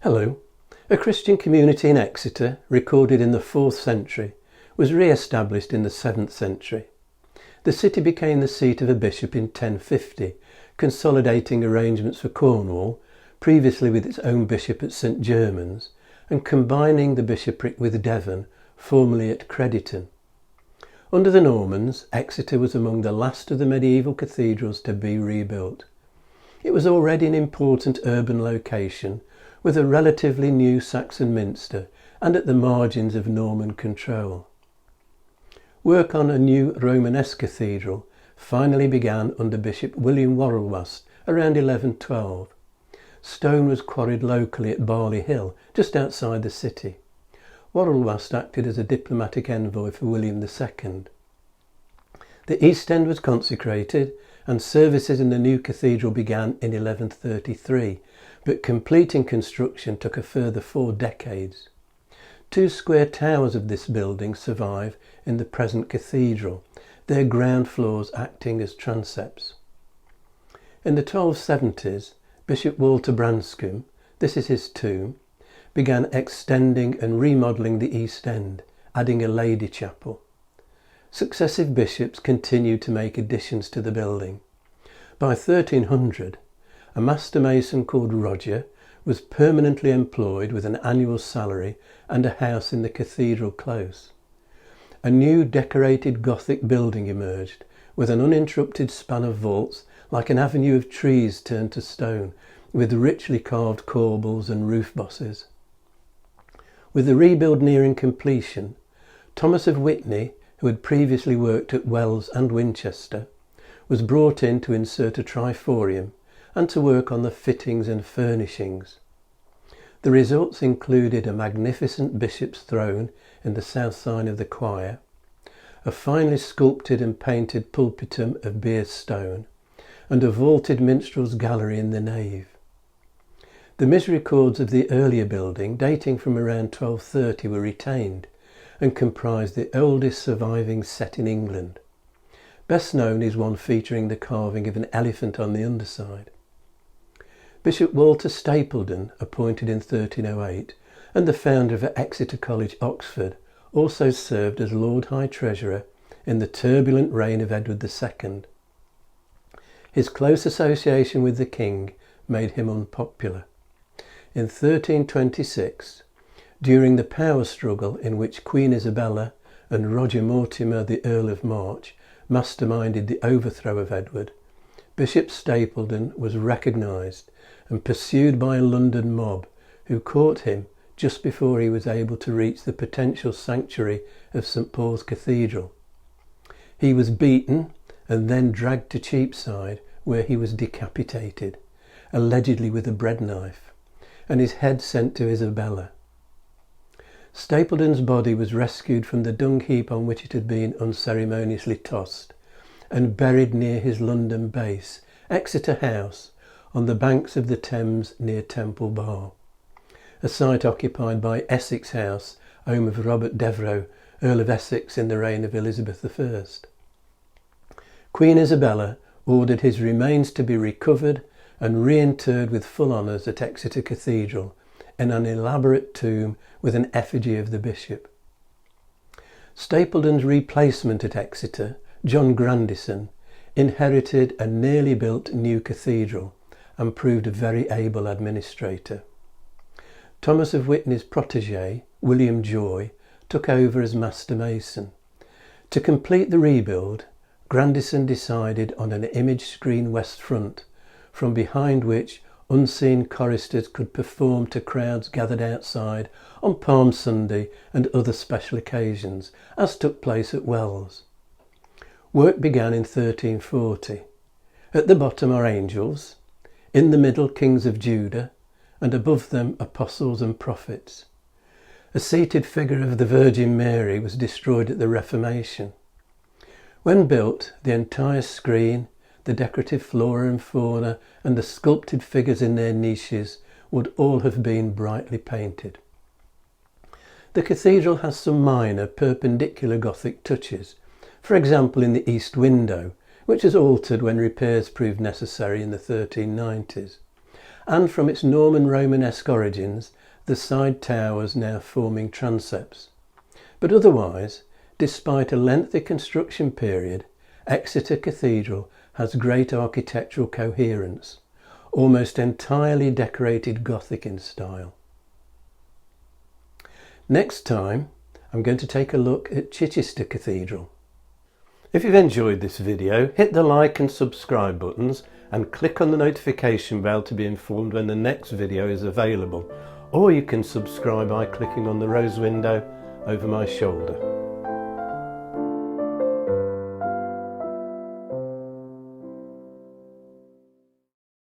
Hello. A Christian community in Exeter, recorded in the 4th century, was re-established in the 7th century. The city became the seat of a bishop in 1050, consolidating arrangements for Cornwall, previously with its own bishop at St Germans, and combining the bishopric with Devon, formerly at Crediton. Under the Normans, Exeter was among the last of the medieval cathedrals to be rebuilt. It was already an important urban location, with a relatively new Saxon minster and at the margins of Norman control. Work on a new Romanesque cathedral finally began under Bishop William Warrelwast around 1112. Stone was quarried locally at Barley Hill, just outside the city. Warrelwast acted as a diplomatic envoy for William II. The east end was consecrated, and services in the new cathedral began in 1133, but completing construction took a further 4 decades. 2 square towers of this building survive in the present cathedral, their ground floors acting as transepts. In the 1270s, Bishop Walter Branscombe, this is his tomb, began extending and remodelling the east end, adding a lady chapel. Successive bishops continued to make additions to the building. By 1300, a master mason called Roger was permanently employed with an annual salary and a house in the cathedral close. A new decorated Gothic building emerged, with an uninterrupted span of vaults like an avenue of trees turned to stone, with richly carved corbels and roof bosses. With the rebuild nearing completion, Thomas of Witney, who had previously worked at Wells and Winchester, was brought in to insert a triforium and to work on the fittings and furnishings. The results included a magnificent bishop's throne in the south side of the choir, a finely sculpted and painted pulpitum of Beers stone, and a vaulted minstrel's gallery in the nave. The misericords of the earlier building, dating from around 1230, were retained and comprised the oldest surviving set in England. Best known is one featuring the carving of an elephant on the underside. Bishop Walter Stapledon, appointed in 1308, and the founder of Exeter College, Oxford, also served as Lord High Treasurer in the turbulent reign of Edward II. His close association with the king made him unpopular. In 1326, during the power struggle in which Queen Isabella and Roger Mortimer, the Earl of March, masterminded the overthrow of Edward, Bishop Stapledon was recognised and pursued by a London mob who caught him just before he was able to reach the potential sanctuary of St Paul's Cathedral. He was beaten and then dragged to Cheapside, where he was decapitated, allegedly with a bread knife, and his head sent to Isabella. Stapledon's body was rescued from the dung heap on which it had been unceremoniously tossed and buried near his London base, Exeter House, on the banks of the Thames near Temple Bar, a site occupied by Essex House, home of Robert Devereux, Earl of Essex in the reign of Elizabeth I. Queen Isabella ordered his remains to be recovered and reinterred with full honours at Exeter Cathedral in an elaborate tomb with an effigy of the bishop. Stapledon's replacement at Exeter, John Grandison, inherited a nearly built new cathedral and proved a very able administrator. Thomas of Witney's protégé, William Joy, took over as master mason. To complete the rebuild, Grandison decided on an image screen west front, from behind which unseen choristers could perform to crowds gathered outside on Palm Sunday and other special occasions, as took place at Wells. Work began in 1340. At the bottom are angels, in the middle kings of Judah, and above them apostles and prophets. A seated figure of the Virgin Mary was destroyed at the Reformation. When built, the entire screen, the decorative flora and fauna, and the sculpted figures in their niches would all have been brightly painted. The cathedral has some minor Perpendicular Gothic touches, for example in the east window, which was altered when repairs proved necessary in the 1390s, and from its Norman Romanesque origins, the side towers now forming transepts. But otherwise, despite a lengthy construction period, Exeter Cathedral has great architectural coherence, almost entirely decorated Gothic in style. Next time, I'm going to take a look at Chichester Cathedral. If you've enjoyed this video, hit the like and subscribe buttons and click on the notification bell to be informed when the next video is available, or you can subscribe by clicking on the rose window over my shoulder.